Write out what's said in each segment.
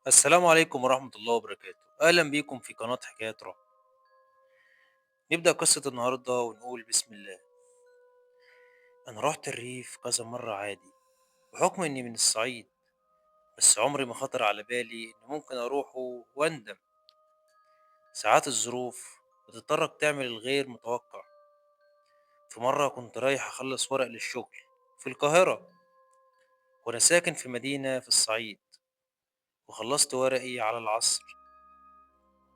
السلام عليكم ورحمة الله وبركاته. أهلا بيكم في قناة حكايات رعب. نبدأ قصة النهاردة ونقول بسم الله. أنا رحت الريف كذا مرة عادي بحكم إني من الصعيد، بس عمري ما خطر على بالي إن ممكن أروحه وأندم. ساعات الظروف بتضطرك تعمل الغير متوقع. في مرة كنت رايح أخلص ورق للشغل في القاهرة، وأنا ساكن في مدينة في الصعيد، وخلصت ورقي على العصر،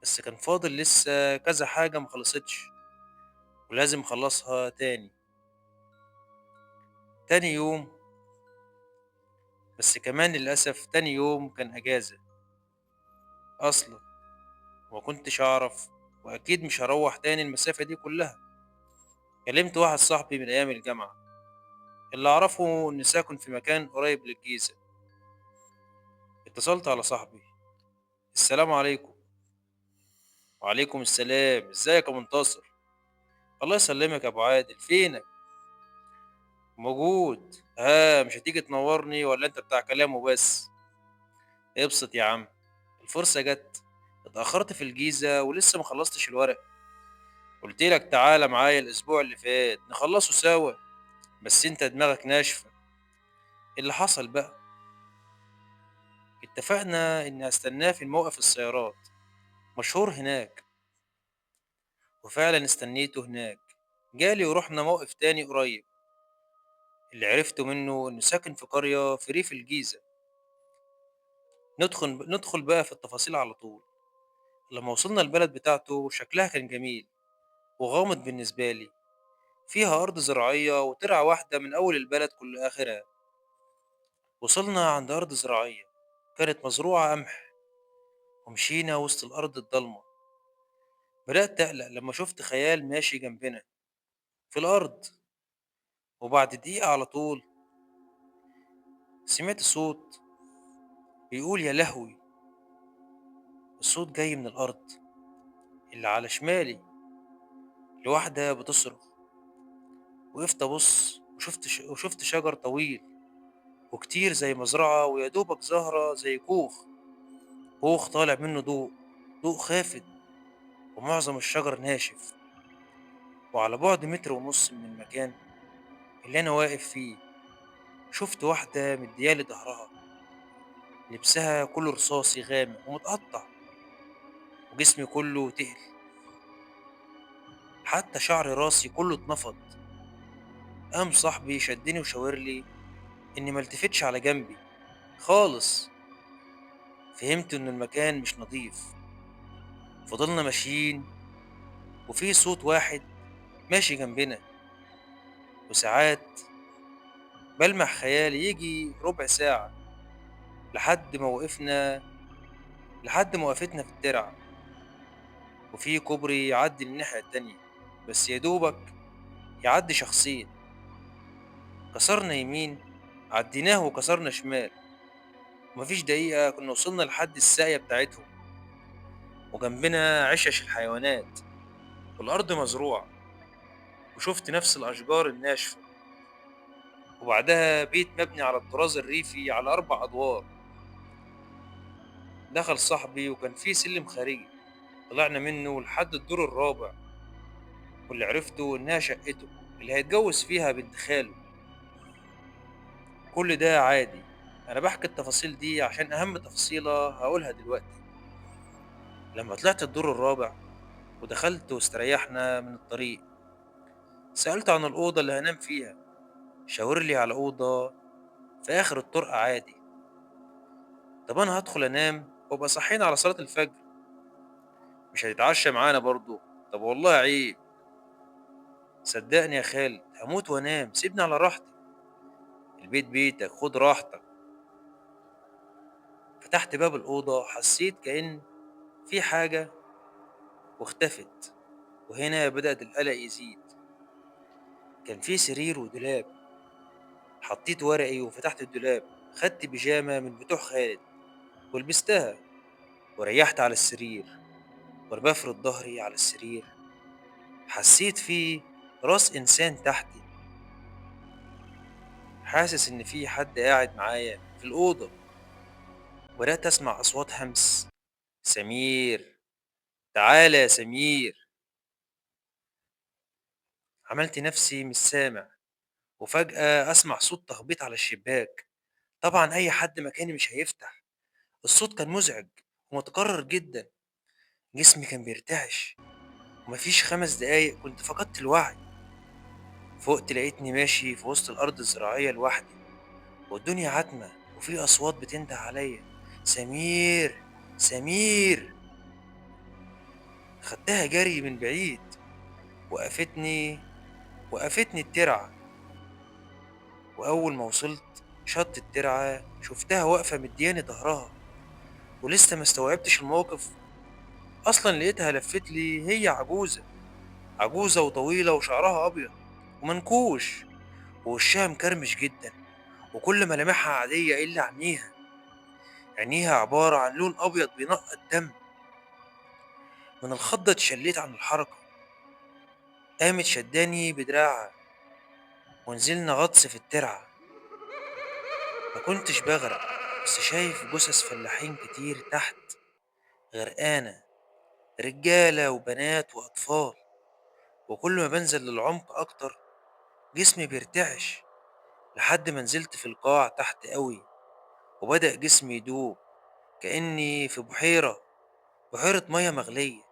بس كان فاضل لسه كذا حاجة مخلصتش ولازم أخلصها تاني. تاني يوم بس كمان للأسف تاني يوم كان أجازة أصلا، وما كنتش أعرف، وأكيد مش هروح تاني المسافة دي كلها. كلمت واحد صاحبي من أيام الجامعة اللي أعرفه إنه ساكن في مكان قريب للجيزة. اتصلت على صاحبي: السلام عليكم. وعليكم السلام، ازيك يا منتصر؟ الله يسلمك يا أبو عادل، فينك؟ موجود. مش هتيجي تنورني ولا أنت بتاع كلام وبس؟ ابسط يا عم، الفرصة جت. اتأخرت في الجيزة ولسه مخلصتش الورق. قلت لك تعالى معايا الأسبوع اللي فات نخلصه سوا، بس أنت دماغك ناشفة. اللي حصل بقى، اتفقنا إني هستناه في موقف السيارات مشهور هناك، وفعلا استنيته هناك. جالي ورحنا موقف تاني قريب. اللي عرفته منه إنه ساكن في قرية في ريف الجيزة. ندخل بقى في التفاصيل على طول. لما وصلنا البلد بتاعته شكلها كان جميل وغامض بالنسبة لي. فيها أرض زراعية وترعة واحدة من أول البلد كل آخرها. وصلنا عند أرض زراعية كانت مزروعة قمح، ومشينا وسط الأرض الضلمة. بدأت أقلق لما شفت خيال ماشي جنبنا في الأرض، وبعد دقيقة على طول سمعت صوت بيقول يا لهوي. الصوت جاي من الأرض اللي على شمالي، لواحدة بتصرخ. وقفت أبص وشفت شجر طويل وكتير زي مزرعة، ويا دوبك زهرة زي كوخ طالع منه ضوء خافت، ومعظم الشجر ناشف. وعلى بعد متر ونص من المكان اللي أنا واقف فيه شفت واحدة مديالي ظهرها، لبسها كله رصاصي غامق ومتقطع، وجسمي كله تقل، حتى شعر راسي كله اتنفض. قام صاحبي شدني وشاور لي إني ملتفتش على جنبي خالص. فهمت إن المكان مش نظيف. فضلنا ماشيين، وفي صوت واحد ماشي جنبنا. وساعات بلمح خيالي يجي ربع ساعة لحد ما وقفنا لحد ما وقفتنا في الترعة، وفي كوبري يعدي للناحية التانية، بس يا دوبك يعدي شخصين. كسرنا يمين، عديناه وكسرنا شمال، ومفيش دقيقة كنا وصلنا لحد الساقية بتاعتهم، وجنبنا عشش الحيوانات، والأرض مزروعة، وشفت نفس الأشجار الناشفة، وبعدها بيت مبني على الطراز الريفي على 4 أدوار. دخل صاحبي وكان فيه سلم خارجي، طلعنا منه لحد الدور الرابع، واللي عرفته إنها شقته اللي هيتجوز فيها بنت خاله. كل ده عادي، أنا بحكي التفاصيل دي عشان أهم تفصيلة هقولها دلوقتي. لما طلعت الدور الرابع ودخلت واستريحنا من الطريق، سألت عن الأوضة اللي هنام فيها. شاور لي على أوضة في آخر الطرقة عادي. طب أنا هدخل أنام وأبقى صحينا على صلاة الفجر، مش هتتعشى معانا برضو؟ طب والله عيب. صدقني يا خالد هموت وأنام، سيبني على راحتي. البيت بيتك، خد راحتك. فتحت باب الأوضة حسيت كأن في حاجة واختفت، وهنا بدأت القلق يزيد. كان في سرير ودولاب. حطيت ورقي وفتحت الدولاب، خدت بيجامة من بتوع خالد ولبستها، وريحت على السرير. وأنا بفرد ظهري على السرير حسيت في راس إنسان تحتي، حاسس إن في حد قاعد معايا في الأوضة. وبدأت أسمع أصوات همس: سمير، تعالَ يا سمير. عملت نفسي مش سامع، وفجأة أسمع صوت تخبيط على الشباك. طبعًا أي حد مكاني مش هيفتح. الصوت كان مزعج ومتكرر جدًا. جسمي كان بيرتعش، وما فيش 5 دقايق كنت فقدت الوعي. فُقت لقيتني ماشي في وسط الأرض الزراعية لوحدي، والدنيا عتمة وفي أصوات بتنده عليّا: سمير، سمير. خدتها جري من بعيد. وقفتني وقفتني الترعة. وأول ما وصلت شط الترعة شُفتها واقفة مدياني ضهرها، ولسه ما استوعبتش الموقف. أصلًا لقيتها لفِّت لي. هي عجوزة، عجوزة وطويلة وشعرها أبيض ومنكوش، ووشها مكرمش جدًا، وكل ملامحها عادية إلا عينيها. عينيها عبارة عن لون أبيض بينقّط دم. من الخضة اتشليت عن الحركة. قامت شدّاني بدراعها ونزلنا غطس في الترعة. ما كنتش باغرق، بس شايف جثث فلاحين كتير تحت غرقانة، رجالة وبنات وأطفال. وكل ما بانزل للعمق أكتر جسمي بيرتعش، لحد ما نزلت في القاع تحت أوي، وبدأ جسمي يدوب كأني في بحيرة مية مغلية.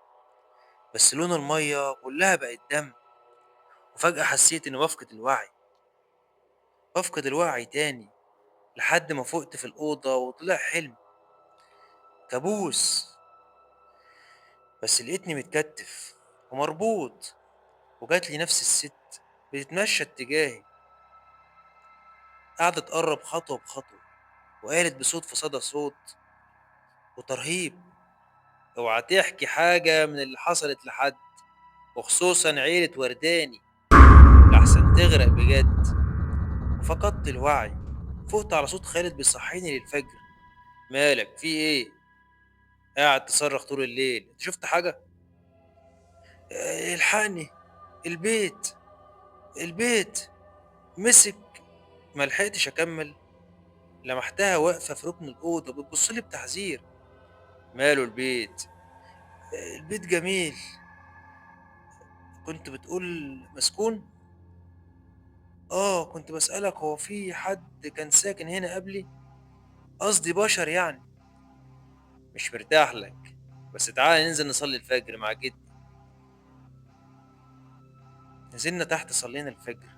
بس لون المية كلها بقت دم. وفجأة حسيت إني بفقد الوعي تاني، لحد ما فقت في الأوضة وطلع حلم، كابوس. بس لقيتني متكتف ومربوط، وجات لي نفس الست بتتمشى اتجاهي، قعدت تقرب خطوة بخطوة، وقالت بصوت في صدى صوت وترهيب: اوعى تحكي حاجة من اللي حصلت لحد، وخصوصا عيلة ورداني، لحسن تغرق بجد. وفقدت الوعي. فقت على صوت خالد بيصحيني للفجر: مالك في ايه؟ قاعد تصرخ طول الليل، انت شفت حاجة؟ الحقني، البيت، البيت مسك. ملحقتش اكمل، لمحتها واقفة في ركن الأوضة بتبصلي بتحذير. ماله البيت؟ البيت جميل. كنت بتقول مسكون؟ كنت بسألك هو في حد كان ساكن هنا قبلي؟ قصدي بشر يعني. مش مرتاح لك، بس تعالى ننزل نصلي الفجر مع جدي. نزلنا تحت صلينا الفجر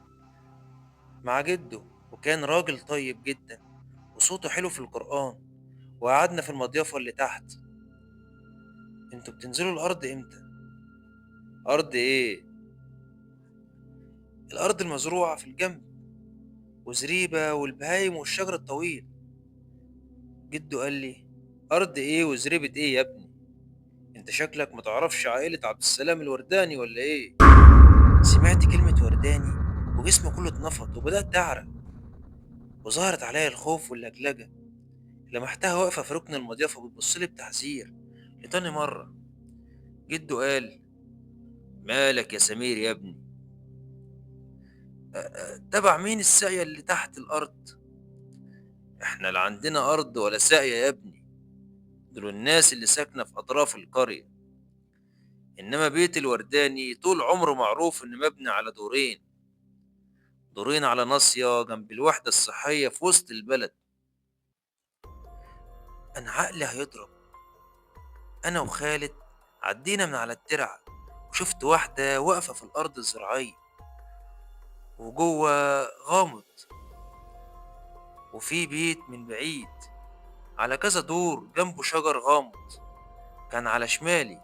مع جده، وكان راجل طيب جدا وصوته حلو في القرآن. وقعدنا في المضيافة اللي تحت. انتوا بتنزلوا الأرض امتى؟ أرض ايه؟ الأرض المزروعة في الجنب، وزريبة والبهايم والشجر الطويل. جده قال لي: أرض ايه وزريبة ايه يا ابني؟ انت شكلك متعرفش عائلة عبد السلام الورداني ولا ايه؟ سمعت كلمة ورداني وجسمي كله اتنفض وبدأت أعرق، وظهرت عليا الخوف واللجلجة. لمحتها واقفة في ركن المضيافة بتبصلي بتحذير لتاني مرة. جده قال: مالك يا سمير يا ابني؟ تبع مين الساقية اللي تحت الأرض؟ احنا لا عندنا أرض ولا ساقية يا ابني، دول الناس اللي ساكنة في أطراف القرية. إنما بيت الورداني طول عمره معروف إنه مبني على دورين، دورين على ناصية جنب الوحدة الصحية في وسط البلد. أنا عقلي هيضرب. أنا وخالد عدينا من على الترعة، وشفت واحدة واقفة في الأرض الزراعية، وجوه غامض، وفي بيت من بعيد على كذا دور جنبه شجر غامض كان على شمالي.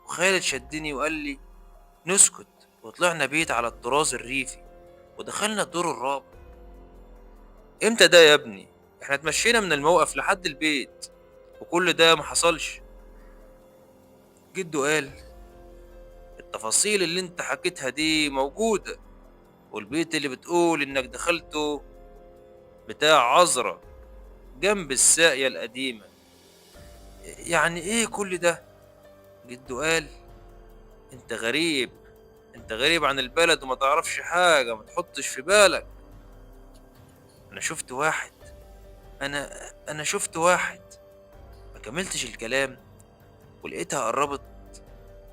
وخالد شدني وقال لي نسكت، وطلعنا بيت على الطراز الريفي، ودخلنا الدور الرابع. امتى ده يا ابني؟ احنا اتمشينا من الموقف لحد البيت، وكل ده ما حصلش. جده قال: التفاصيل اللي انت حكيتها دي موجودة، والبيت اللي بتقول انك دخلته بتاع عذرة جنب الساقية القديمة. يعني ايه كل ده؟ جده قال: انت غريب، انت غريب عن البلد وما تعرفش حاجة، ما تحطش في بالك. انا شفت واحد انا شفت واحد ما كملتش الكلام ولقيتها قربت،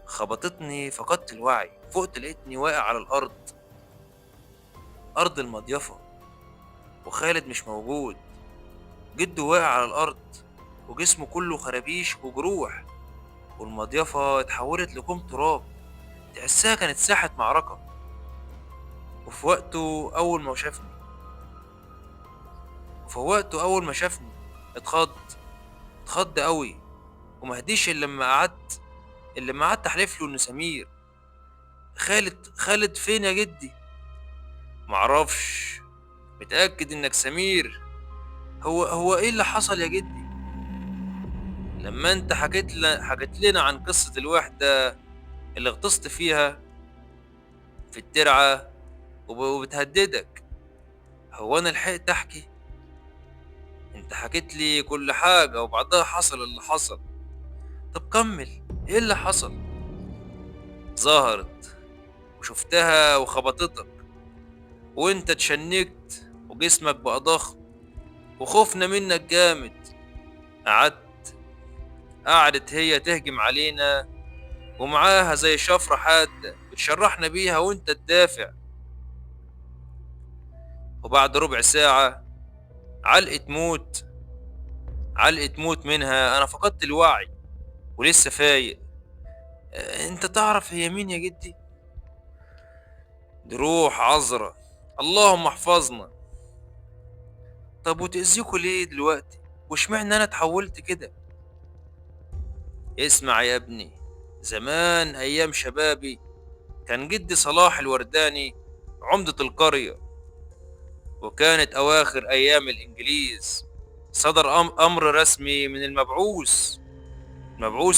خبطتني، فقدت الوعي، فقت لقيتني واقع على الأرض، أرض المضيفة، وخالد مش موجود. جده واقع على الأرض وجسمه كله خرابيش وجروح، والمضيفة اتحولت لكوم تراب، تحسها كانت ساحة معركة. وفي وقته أول ما شافني وفوقته أول ما شافني اتخض، اتخض قوي، ومهديش إلا لما قعدت أحلف له إنه سمير. خالد فين يا جدي؟ معرفش. متأكد إنك سمير؟ هو إيه اللي حصل يا جدي؟ لما أنت حكيت لنا عن قصة الوحدة اللي غطست فيها في الترعة وبتهددك، هو أنا لحقت أحكي؟ أنت حكيت لي كل حاجة وبعدها حصل اللي حصل. طب كمل، إيه اللي حصل؟ ظهرت وشفتها وخبطتك، وانت اتشنجت وجسمك بقى ضخم، وخوفنا منك جامد. قعدت قعدت هي تهجم علينا، ومعاها زي شفرة حادة بتشرحنا بيها وانت تدافع. وبعد ربع ساعة، علقة موت، علقة موت منها، انا فقدت الوعي ولسه فايق. انت تعرف هي مين يا جدي؟ دي روح عذرة، اللهم احفظنا. طب وتأذيكوا ليه دلوقتي؟ واشمعنى انا اتحولت كده؟ اسمع يا ابني، زمان ايام شبابي كان جدي صلاح الورداني عمدة القرية، وكانت اواخر ايام الانجليز. صدر امر رسمي من المبعوث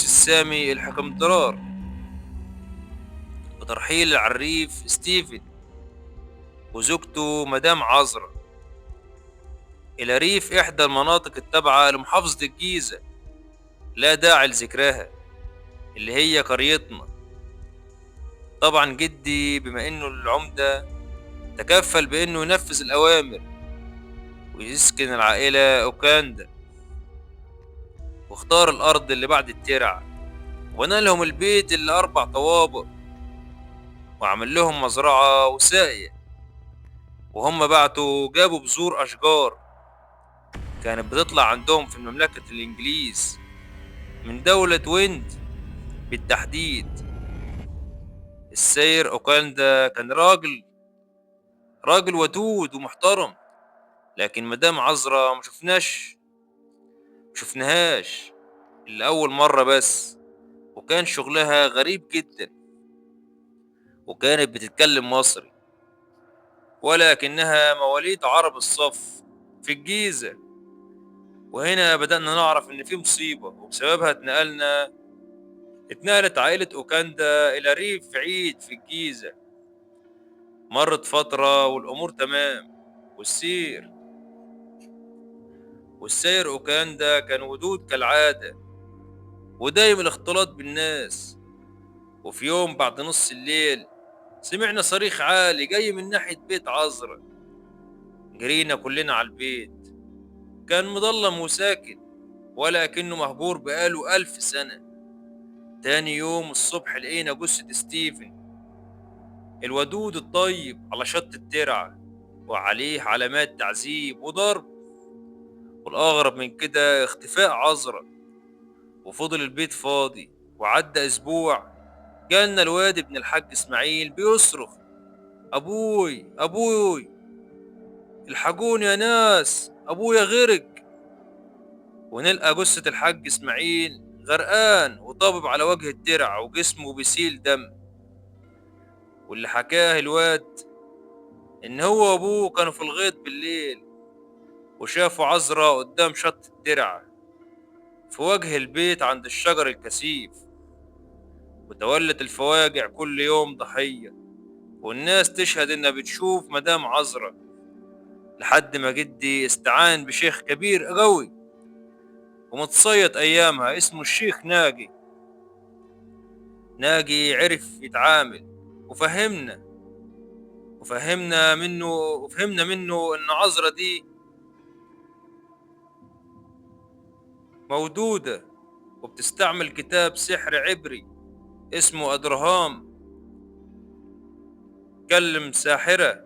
السامي الحكمدرار بترحيل العريف ستيفن وزوجته مدام عذرا الى ريف احدى المناطق التابعة لمحافظة الجيزة، لا داعي لذكرها، اللي هي قريتنا. طبعا جدي بما انه العمدة تكفل بانه ينفذ الاوامر ويسكن العائلة اوكاندا، واختار الارض اللي بعد الترع، وبنى لهم البيت اللي 4 طوابق، وعمل لهم مزرعة وساقية. وهم بعتوا جابوا بذور اشجار كانت بتطلع عندهم في مملكة الانجليز من دولة ويند بالتحديد. السير اوكاندا كان راجل ودود ومحترم، لكن مدام عذرا مشفناهاش إلا أول مرة بس، وكان شغلها غريب جدا، وكانت بتتكلم مصري ولكنها مواليد عرب الصف في الجيزة. وهنا بدأنا نعرف إن في مصيبة، وبسببها اتنقلت عائلة أوكاندا إلى ريف بعيد في الجيزة. مرت فترة والأمور تمام، والسير والسير أوكاندا كان ودود كالعادة ودايم الاختلاط بالناس. وفي يوم بعد نص الليل سمعنا صريخ عالي جاي من ناحية بيت عذرا. جرينا كلنا على البيت، كان مضلم وساكن ولكنه مهجور بقاله 1000 سنة. تاني يوم الصبح لقينا جثة ستيفن الودود الطيب على شط الترعة، وعليه علامات تعذيب وضرب. والأغرب من كده اختفاء عذرا، وفضل البيت فاضي. وعدى أسبوع، جالنا الواد ابن الحاج إسماعيل بيصرخ: أبوي أبوي، الحقوني يا ناس، أبويا غرق. ونلقى جثة الحاج إسماعيل غرقان وطابب على وجه الترع وجسمه بيسيل دم. واللي حكاه الواد إن هو وأبوه كانوا في الغيط بالليل، وشافوا عذرا قدام شط الترع في وجه البيت عند الشجر الكثيف. وتولت الفواجع كل يوم ضحية، والناس تشهد إنها بتشوف مدام عذرا، لحد ما جدي استعان بشيخ كبير قوي ومتصيد أيامها اسمه الشيخ ناجي عرف يتعامل، وفهمنا وفهمنا منه إن عذرا دي مودودة، وبتستعمل كتاب سحر عبري اسمه أدرهام، كلم ساحرة.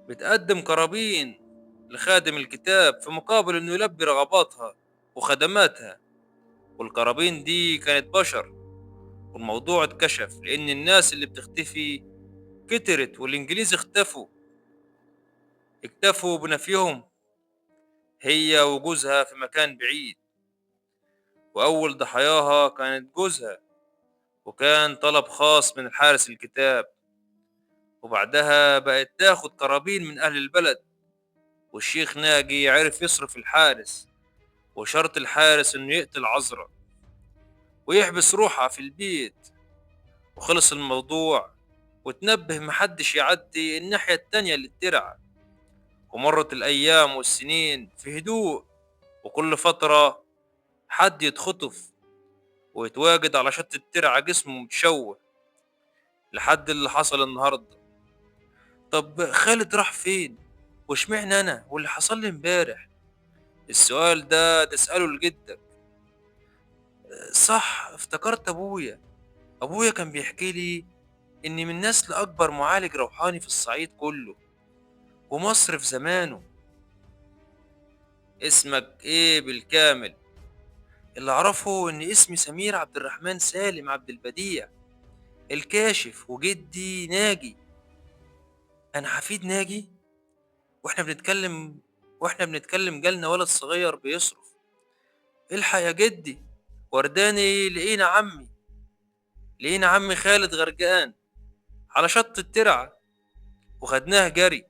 بتقدم قرابين لخادم الكتاب في مقابل إنه يلبي رغباتها وخدماتها. والقرابين دي كانت بشر. والموضوع اتكشف لأن الناس اللي بتختفي كترت، والإنجليز اكتفوا بنفيهم هي وجوزها في مكان بعيد. وأول ضحاياها كانت جوزها، وكان طلب خاص من الحارس الكتاب. وبعدها بقت تاخد قرابين من أهل البلد. والشيخ ناجي عرف يصرف الحارس، وشرط الحارس إنه يقتل عذرا ويحبس روحها في البيت. وخلص الموضوع، وتنبه محدش يعدي الناحية التانية للترعة. ومرت الأيام والسنين في هدوء، وكل فترة حد يتخطف ويتواجد على شط الترعة جسمه متشوه، لحد اللي حصل النهاردة. طب خالد راح فين؟ واشمعنى أنا واللي حصل لي امبارح؟ السؤال ده تسأله لجدك. صح، افتكرت أبويا كان بيحكي لي إني من نسل أكبر معالج روحاني في الصعيد كله ومصر في زمانه. اسمك إيه بالكامل؟ اللي أعرفه إن اسمي سمير عبد الرحمن سالم عبد البديع الكاشف، وجدي ناجي. أنا حفيد ناجي. وإحنا بنتكلم وإحنا بنتكلم جالنا ولد صغير بيصرخ: الحق يا جدي، ورداني لقينا عمي خالد غرقان على شط الترعة. وخدناه جري،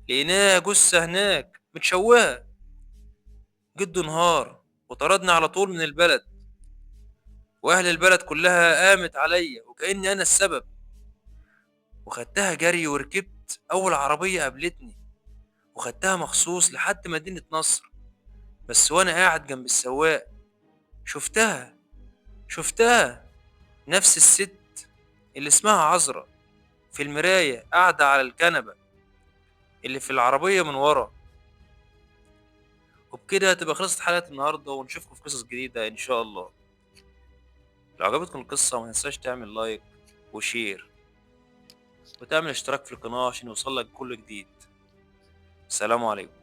لقيناه جثة هناك متشوهة. جده انهار وطردنا على طول من البلد، وأهل البلد كلها قامت عليا وكأني أنا السبب. وخدتها جري وركبت أول عربية قابلتني، وخدتها مخصوص لحد مدينة نصر. بس وأنا قاعد جنب السواق شفتها شفتها نفس الست اللي اسمها عذرا في المراية قاعدة على الكنبة اللي في العربية من ورا. وبكده تبقى خلصت حلقة النهاردة، ونشوفكم في قصص جديدة إن شاء الله. لو عجبتكم القصة ما تنساش تعمل لايك وشير، وتعمل اشتراك في القناة عشان يوصلك كل جديد. السلام عليكم.